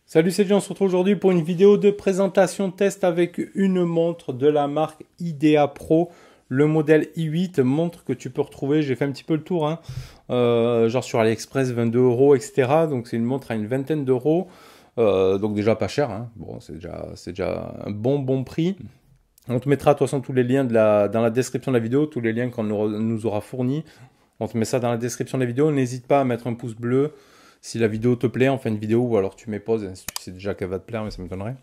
Salut, c'est Jean, on se retrouve aujourd'hui pour une vidéo de présentation test avec une montre de la marque Idea Pro, le modèle i8, montre que tu peux retrouver, j'ai fait un petit peu le tour, hein, genre sur AliExpress, 22 €, etc. Donc c'est une montre à une vingtaine d'euros, donc déjà pas cher, hein. Bon, c'est déjà un bon prix. On te mettra de toute façon tous les liens dans la description de la vidéo, tous les liens qu'on nous aura fournis. On te met ça dans la description de la vidéo, n'hésite pas à mettre un pouce bleu. Si la vidéo te plaît, on fait une vidéo ou alors tu mets pause, si tu sais déjà qu'elle va te plaire, mais ça m'étonnerait.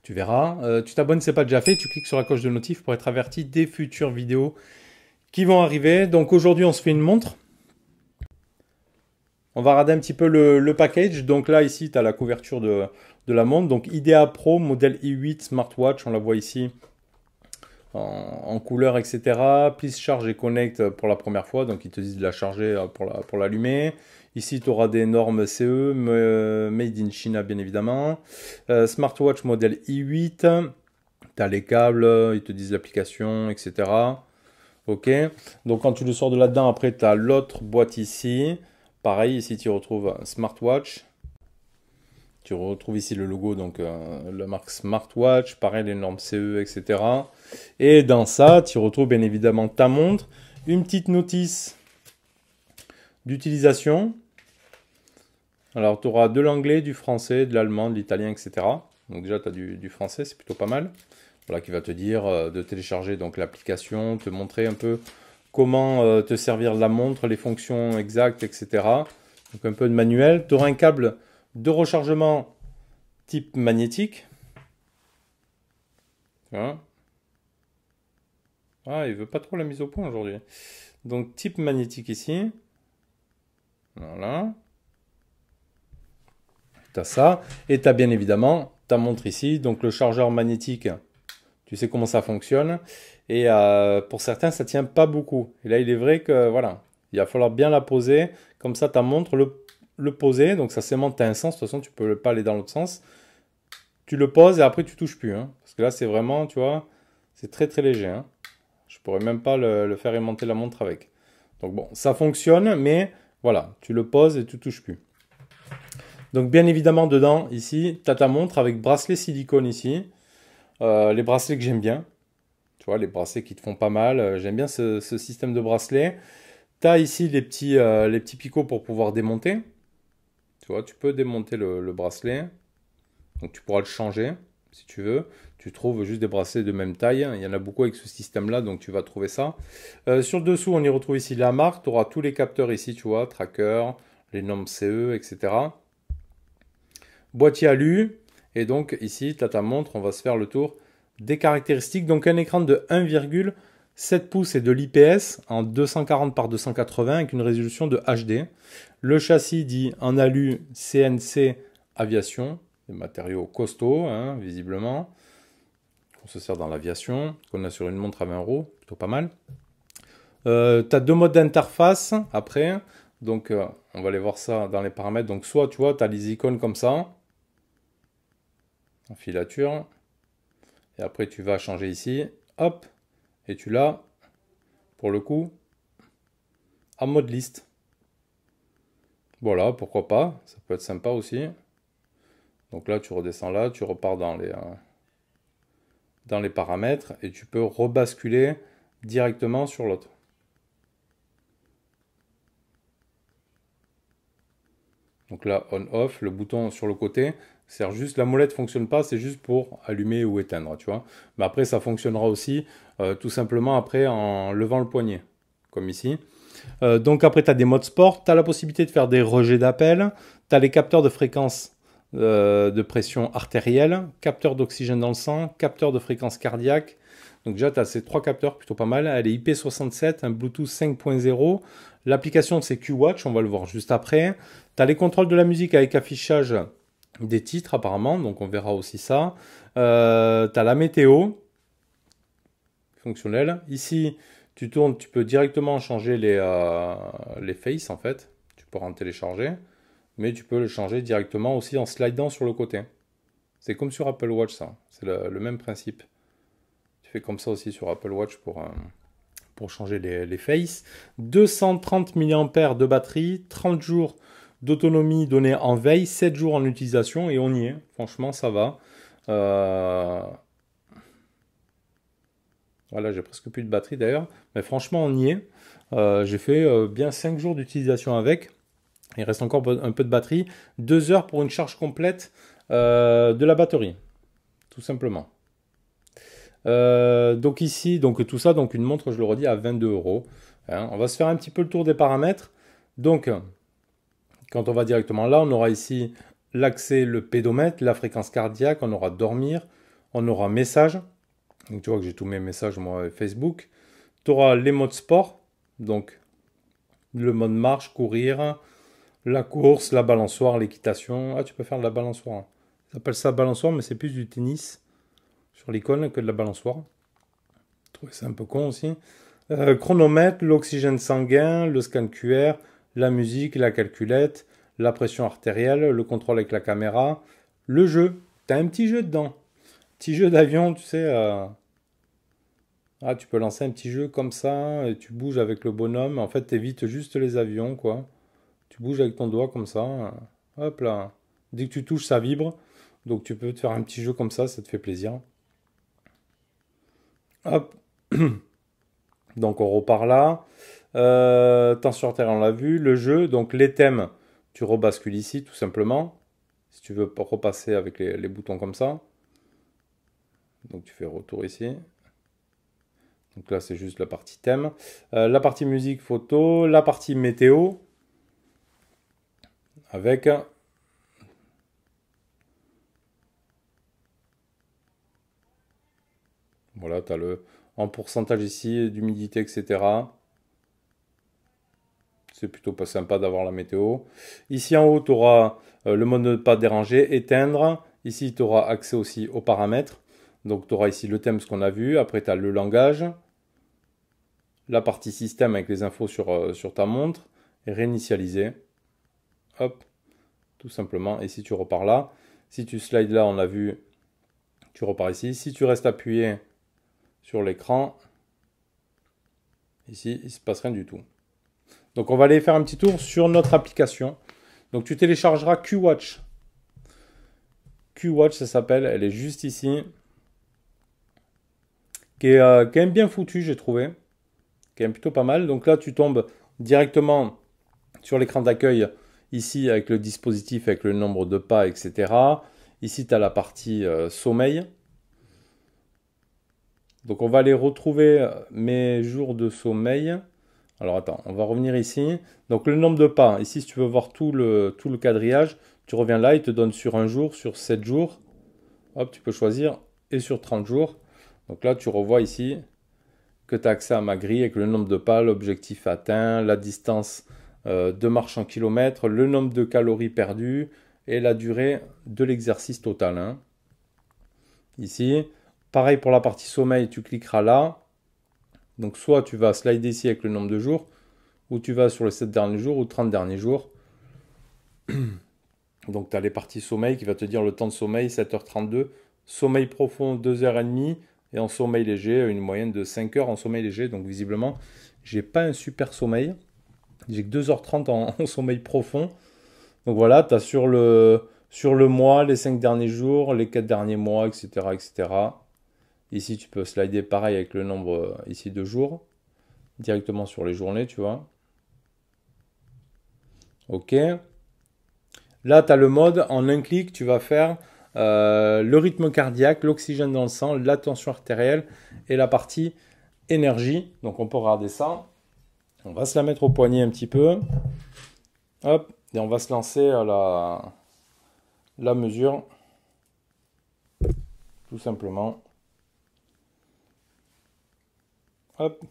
Tu verras. Tu t'abonnes si ce n'est pas déjà fait, tu cliques sur la cloche de notif pour être averti des futures vidéos qui vont arriver. Donc aujourd'hui, on se fait une montre. On va regarder un petit peu le package. Donc là, ici, tu as la couverture de la montre. Donc Idea Pro, modèle i8 smartwatch, on la voit ici en couleur, etc. Please charge et connect pour la première fois. Donc ils te disent de la charger pour l'allumer. Ici, tu auras des normes CE, made in China, bien évidemment. Smartwatch modèle i8. Tu as les câbles, ils te disent l'application, etc. Ok. Donc, quand tu le sors de là-dedans, après, tu as l'autre boîte ici. Pareil, ici, tu retrouves un smartwatch. Tu retrouves ici le logo, donc la marque Smartwatch. Pareil, les normes CE, etc. Et dans ça, tu retrouves bien évidemment ta montre. Une petite notice d'utilisation. Alors, tu auras de l'anglais, du français, de l'allemand, de l'italien, etc. Donc déjà, tu as du français, c'est plutôt pas mal. Voilà, qui va te dire de télécharger donc l'application, te montrer un peu comment te servir de la montre, les fonctions exactes, etc. Donc un peu de manuel. Tu auras un câble de rechargement type magnétique. Voilà. Ah, il veut pas trop la mise au point aujourd'hui. Donc type magnétique ici. Voilà. Tu as ça. Et tu as bien évidemment ta montre ici. Donc le chargeur magnétique, tu sais comment ça fonctionne. Et pour certains, ça ne tient pas beaucoup. Et là, il est vrai que voilà, il va falloir bien la poser. Comme ça, ta montre, le poser. Donc ça s'aimante, tu as un sens. De toute façon, tu ne peux pas aller dans l'autre sens. Tu le poses et après, tu ne touches plus. Hein. Parce que là, c'est vraiment, tu vois, c'est très très léger. Hein. Je ne pourrais même pas le faire aimanter la montre avec. Donc bon, ça fonctionne, mais voilà, tu le poses et tu ne touches plus. Donc bien évidemment, dedans, ici, tu as ta montre avec bracelet silicone ici. Les bracelets que j'aime bien. Tu vois, les bracelets qui te font pas mal. J'aime bien ce système de bracelet. Tu as ici les petits picots pour pouvoir démonter. Tu vois, tu peux démonter le bracelet. Donc tu pourras le changer si tu veux. Tu trouves juste des bracelets de même taille. Il y en a beaucoup avec ce système-là, donc tu vas trouver ça. Sur le dessous, on y retrouve ici la marque. Tu auras tous les capteurs ici, tu vois, tracker, les normes CE, etc. Boîtier alu. Et donc ici, tu as ta montre. On va se faire le tour des caractéristiques. Donc un écran de 1,7 pouces et de l'IPS en 240 par 280 avec une résolution de HD. Le châssis dit en alu CNC Aviation, des matériaux costauds, hein, visiblement. On se sert dans l'aviation, qu'on a sur une montre à 20 €, plutôt pas mal. Tu as deux modes d'interface après. Donc on va aller voir ça dans les paramètres. Donc soit tu vois, tu as les icônes comme ça, en filature. Et après, tu vas changer ici. Hop. Et tu l'as, pour le coup, en mode liste. Voilà, pourquoi pas. Ça peut être sympa aussi. Donc là, tu redescends là. Tu repars dans les paramètres. Et tu peux rebasculer directement sur l'autre. Donc là, on-off, le bouton sur le côté, sert juste, la molette ne fonctionne pas, c'est juste pour allumer ou éteindre, tu vois. Mais après, ça fonctionnera aussi tout simplement après en levant le poignet, comme ici. Donc après, tu as des modes sport, tu as la possibilité de faire des rejets d'appel, tu as les capteurs de fréquence de pression artérielle, capteur d'oxygène dans le sang, capteur de fréquence cardiaque. Donc déjà, tu as ces trois capteurs, plutôt pas mal. Elle est IP67, un Bluetooth 5.0. L'application, c'est QWatch, on va le voir juste après. Tu as les contrôles de la musique avec affichage des titres, apparemment. Donc on verra aussi ça. Tu as la météo, fonctionnelle. Ici, tu tournes, tu peux directement changer les faces, en fait. Tu peux en télécharger. Mais tu peux le changer directement aussi en slidant sur le côté. C'est comme sur Apple Watch, ça. C'est le même principe. Tu fais comme ça aussi sur Apple Watch pour changer les faces. 230 mAh de batterie, 30 jours d'autonomie donnée en veille, 7 jours en utilisation et on y est. Franchement, ça va. Voilà, j'ai presque plus de batterie d'ailleurs. Mais franchement, on y est. J'ai fait bien 5 jours d'utilisation avec. Il reste encore un peu de batterie. 2 heures pour une charge complète de la batterie. Tout simplement. Donc ici, donc tout ça, donc une montre, je le redis, à 22 €. Hein. On va se faire un petit peu le tour des paramètres. Donc, quand on va directement là, on aura ici l'accès, le pédomètre, la fréquence cardiaque, on aura dormir, on aura message. Donc tu vois que j'ai tous mes messages, moi, Facebook. Tu auras les modes sport, donc le mode marche, courir, la course, la balançoire, l'équitation. Ah, tu peux faire de la balançoire. Ils appellent ça balançoire, mais c'est plus du tennis sur l'icône que de la balançoire. Je trouvais ça un peu con aussi. Chronomètre, l'oxygène sanguin, le scan QR, la musique, la calculette, la pression artérielle, le contrôle avec la caméra, le jeu. Tu as un petit jeu dedans. Petit jeu d'avion, tu sais. Ah, tu peux lancer un petit jeu comme ça, et tu bouges avec le bonhomme. En fait, tu évites juste les avions, quoi. Tu bouges avec ton doigt comme ça. Hop là. Dès que tu touches, ça vibre. Donc tu peux te faire un petit jeu comme ça te fait plaisir. Hop. Donc on repart là. Tension artérielle, on l'a vu. Le jeu, donc les thèmes, tu rebascules ici tout simplement. Si tu veux repasser avec les boutons comme ça. Donc tu fais retour ici. Donc là c'est juste la partie thème. La partie musique, photo. La partie météo. Avec... Voilà, tu as le en pourcentage ici, d'humidité, etc. C'est plutôt pas sympa d'avoir la météo. Ici en haut, tu auras le mode ne pas déranger, éteindre. Ici, tu auras accès aussi aux paramètres. Donc, tu auras ici le thème, ce qu'on a vu. Après, tu as le langage. La partie système avec les infos sur ta montre. Et réinitialiser. Hop, tout simplement. Et si tu repars là, si tu slides là, on a vu, tu repars ici. Si tu restes appuyé sur l'écran, ici, il ne se passe rien du tout. Donc, on va aller faire un petit tour sur notre application. Donc, tu téléchargeras QWatch. QWatch, ça s'appelle. Elle est juste ici. Qui est quand même bien foutue, j'ai trouvé. Qui est plutôt pas mal. Donc là, tu tombes directement sur l'écran d'accueil. Ici, avec le dispositif, avec le nombre de pas, etc. Ici, tu as la partie sommeil. Donc, on va aller retrouver mes jours de sommeil. Alors, attends, on va revenir ici. Donc, le nombre de pas. Ici, si tu veux voir tout le quadrillage, tu reviens là. Il te donne sur un jour, sur 7 jours. Hop, tu peux choisir. Et sur 30 jours. Donc là, tu revois ici que tu as accès à ma grille avec le nombre de pas, l'objectif atteint, la distance de marche en kilomètres, le nombre de calories perdues et la durée de l'exercice total. Hein. Ici, pareil pour la partie sommeil, tu cliqueras là. Donc soit tu vas slider ici avec le nombre de jours, ou tu vas sur les 7 derniers jours ou 30 derniers jours. Donc tu as les parties sommeil qui va te dire le temps de sommeil, 7h32, sommeil profond 2h30, et en sommeil léger, une moyenne de 5 heures en sommeil léger. Donc visiblement, j'ai pas un super sommeil. J'ai que 2h30 en sommeil profond. Donc voilà, tu as sur le mois, les 5 derniers jours, les 4 derniers mois, etc., etc. Ici, tu peux slider pareil avec le nombre ici de jours. Directement sur les journées, tu vois. Ok. Là, tu as le mode, en un clic, tu vas faire le rythme cardiaque, l'oxygène dans le sang, la tension artérielle et la partie énergie. Donc on peut regarder ça. On va se la mettre au poignet un petit peu. Hop, et on va se lancer à la mesure. Tout simplement. Hop.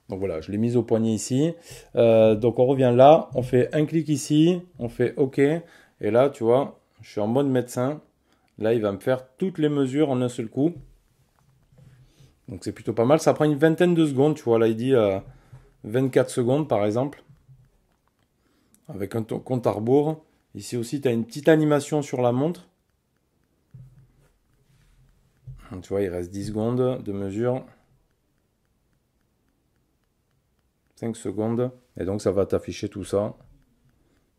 Donc voilà, je l'ai mise au poignet ici. Donc on revient là, on fait un clic ici, on fait OK. Et là, tu vois, je suis en mode médecin. Là, il va me faire toutes les mesures en un seul coup. Donc c'est plutôt pas mal. Ça prend une vingtaine de secondes. Tu vois, là, il dit 24 secondes, par exemple. Avec un compte à rebours. Ici aussi, tu as une petite animation sur la montre. Tu vois, il reste 10 secondes de mesure. 5 secondes. Et donc, ça va t'afficher tout ça.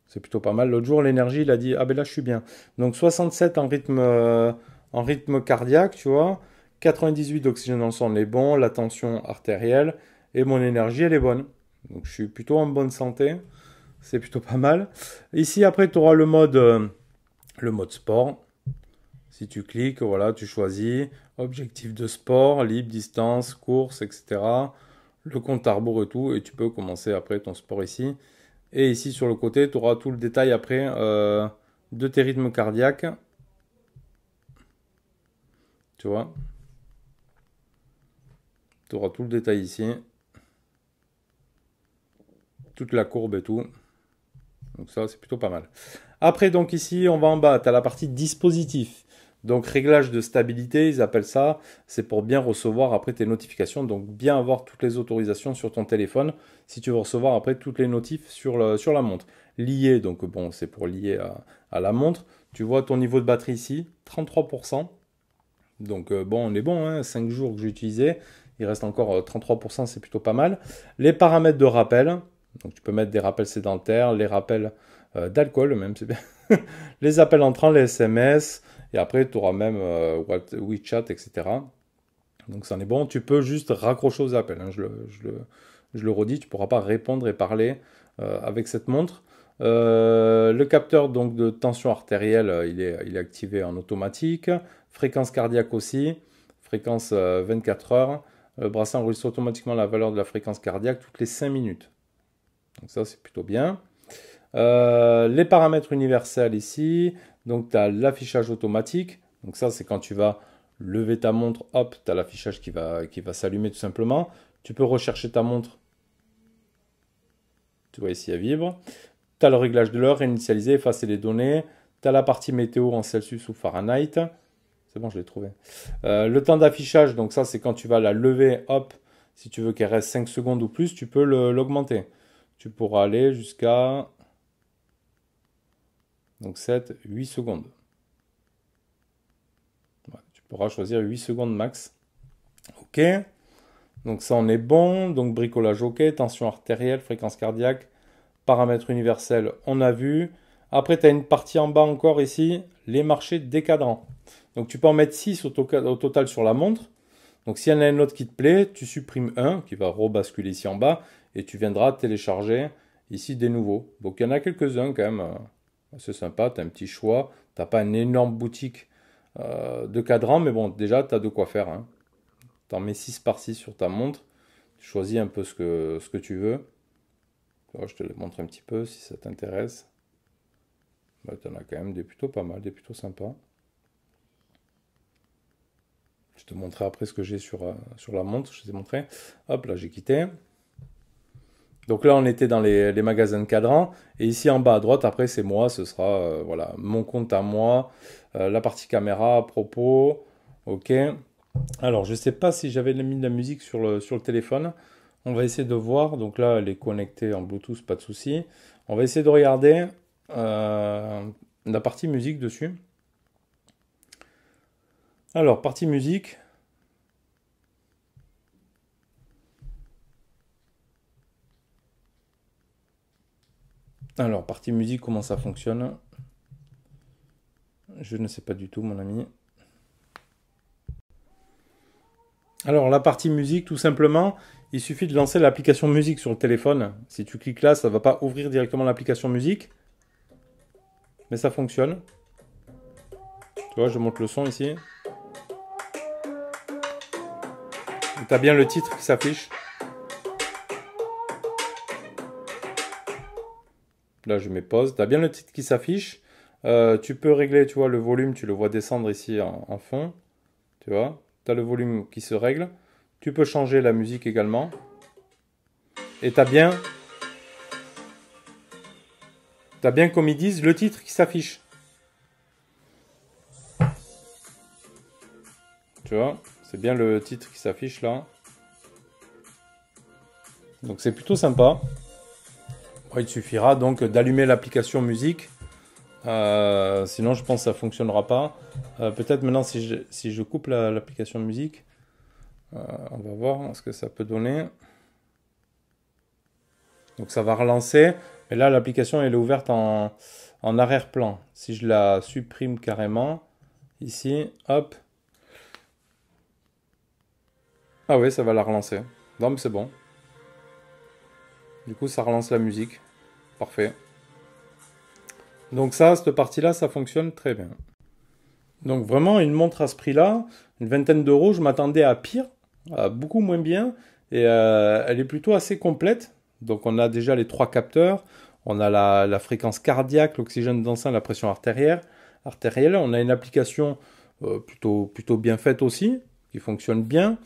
C'est plutôt pas mal. L'autre jour, l'énergie, il a dit, ah ben là, je suis bien. Donc, 67 en rythme cardiaque, tu vois. 98 d'oxygène dans le sang, on est bon. La tension artérielle. Et mon énergie, elle est bonne. Donc, je suis plutôt en bonne santé. C'est plutôt pas mal. Ici, après, tu auras le mode sport. Si tu cliques, voilà, tu choisis objectif de sport, libre, distance, course, etc. Le compte à rebours et tout. Et tu peux commencer après ton sport ici. Et ici, sur le côté, tu auras tout le détail après de tes rythmes cardiaques. Tu vois. Tu auras tout le détail ici. Toute la courbe et tout. Donc ça, c'est plutôt pas mal. Après, donc ici, on va en bas. Tu as la partie dispositif. Donc réglage de stabilité, ils appellent ça. C'est pour bien recevoir après tes notifications. Donc bien avoir toutes les autorisations sur ton téléphone. Si tu veux recevoir après toutes les notifs sur la montre. Lié, donc bon, c'est pour lier à la montre. Tu vois ton niveau de batterie ici, 33%. Donc bon, on est bon, hein, 5 jours que j'ai utilisé. Il reste encore 33%, c'est plutôt pas mal. Les paramètres de rappel. Donc tu peux mettre des rappels sédentaires, les rappels d'alcool même, c'est bien. Les appels entrants, les SMS. Et après, tu auras même WeChat, etc. Donc ça en est bon. Tu peux juste raccrocher aux appels. Hein. Je le redis, tu ne pourras pas répondre et parler avec cette montre. Le capteur donc, de tension artérielle, il est activé en automatique. Fréquence cardiaque aussi. Fréquence 24 heures. Le bracelet enregistre automatiquement la valeur de la fréquence cardiaque toutes les 5 minutes. Donc ça, c'est plutôt bien. Les paramètres universels ici. Donc, tu as l'affichage automatique. Donc ça, c'est quand tu vas lever ta montre, hop, tu as l'affichage qui va s'allumer tout simplement. Tu peux rechercher ta montre. Tu vois ici, elle vibre. Tu as le réglage de l'heure, réinitialiser, effacer les données. Tu as la partie météo en Celsius ou Fahrenheit. C'est bon, je l'ai trouvé. Le temps d'affichage, donc ça, c'est quand tu vas la lever, hop. Si tu veux qu'elle reste 5 secondes ou plus, tu peux l'augmenter. Tu pourras aller jusqu'à... Donc 7, 8 secondes. Ouais, tu pourras choisir 8 secondes max. Ok. Donc ça, on est bon. Donc bricolage, ok. Tension artérielle, fréquence cardiaque, paramètres universels, on a vu. Après, tu as une partie en bas encore ici, les marchés décadrant. Donc tu peux en mettre 6 au total sur la montre. Donc s'il y en a un autre qui te plaît, tu supprimes un qui va rebasculer ici en bas et tu viendras télécharger ici des nouveaux. Donc il y en a quelques-uns quand même. C'est sympa, tu as un petit choix. Tu n'as pas une énorme boutique de cadran, mais bon, déjà, tu as de quoi faire. Hein. Tu en mets 6 par 6 sur ta montre. Tu choisis un peu ce que tu veux. Alors, je te le montre un petit peu si ça t'intéresse. Bah, tu en as quand même des plutôt pas mal, des plutôt sympas. Je te montrerai après ce que j'ai sur la montre. Je te ai montré. Hop, là, j'ai quitté. Donc là, on était dans les magasins de cadrans. Et ici, en bas à droite, après, c'est moi. Ce sera voilà, mon compte à moi. La partie caméra à propos. OK. Alors, je ne sais pas si j'avais mis de la musique sur le téléphone. On va essayer de voir. Donc là, elle est connectée en Bluetooth, pas de souci. On va essayer de regarder la partie musique dessus. Alors, partie musique. Alors, partie musique, comment ça fonctionne? Je ne sais pas du tout, mon ami. Alors, la partie musique, tout simplement, il suffit de lancer l'application musique sur le téléphone. Si tu cliques là, ça ne va pas ouvrir directement l'application musique. Mais ça fonctionne. Tu vois, je monte le son ici. Tu as bien le titre qui s'affiche. Là, je mets pause. Tu as bien le titre qui s'affiche. Tu peux régler, tu vois, le volume. Tu le vois descendre ici en fond. Tu vois, tu as le volume qui se règle. Tu peux changer la musique également. Et tu as bien, comme ils disent, le titre qui s'affiche. Tu vois, c'est bien le titre qui s'affiche là. Donc c'est plutôt sympa. Il suffira donc d'allumer l'application musique Sinon, je pense que ça fonctionnera pas. Peut-être maintenant, si je coupe l'application de musique, on va voir ce que ça peut donner. Donc ça va relancer. Mais là, l'application, elle est ouverte en arrière-plan. Si je la supprime carrément, ici, hop. Ah oui, ça va la relancer. Non, mais c'est bon. Du coup, ça relance la musique. Parfait. Donc ça, cette partie-là, ça fonctionne très bien. Donc vraiment, une montre à ce prix-là, une vingtaine d'euros, je m'attendais à pire, à beaucoup moins bien. Et elle est plutôt assez complète. Donc on a déjà les 3 capteurs. On a la fréquence cardiaque, l'oxygène dans le sang, la pression artérielle. On a une application plutôt bien faite aussi, qui fonctionne bien.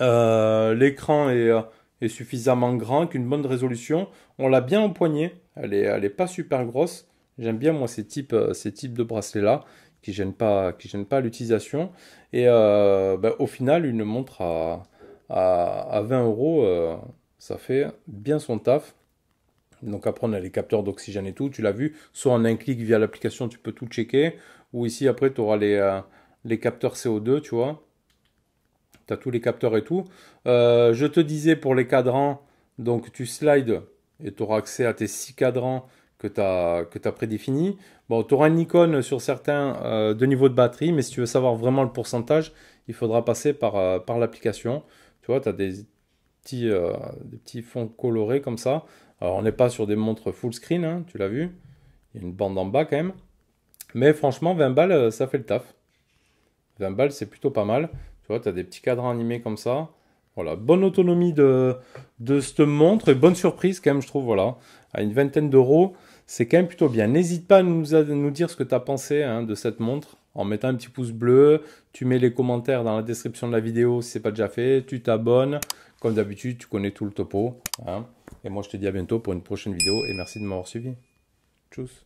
L'écran est suffisamment grand, avec une bonne résolution. On l'a bien empoignée. Elle est pas super grosse. J'aime bien moi ces types de bracelets-là qui gênent pas l'utilisation. Et au final, une montre à 20 euros, ça fait bien son taf. Donc après, on a les capteurs d'oxygène et tout. Tu l'as vu, soit en un clic via l'application, tu peux tout checker. Ou ici, après, tu auras les capteurs CO2, tu vois. Tu as tous les capteurs et tout. Je te disais pour les cadrans, donc tu slides et tu auras accès à tes 6 cadrans que tu as prédéfinis. Bon, tu auras une icône sur certains de niveau de batterie, mais si tu veux savoir vraiment le pourcentage, il faudra passer par l'application. Tu vois, tu as des petits fonds colorés comme ça. Alors, on n'est pas sur des montres full screen, hein, tu l'as vu. Il y a une bande en bas quand même. Mais franchement, 20 balles, ça fait le taf. 20 balles, c'est plutôt pas mal. Tu vois, tu as des petits cadrans animés comme ça. Voilà, bonne autonomie de cette montre et bonne surprise quand même, je trouve. Voilà, à une vingtaine d'euros, c'est quand même plutôt bien. N'hésite pas à nous dire ce que tu as pensé de cette montre en mettant un petit pouce bleu. Tu mets les commentaires dans la description de la vidéo si ce n'est pas déjà fait. Tu t'abonnes. Comme d'habitude, tu connais tout le topo. Hein. Et moi, je te dis à bientôt pour une prochaine vidéo et merci de m'avoir suivi. Tchuss.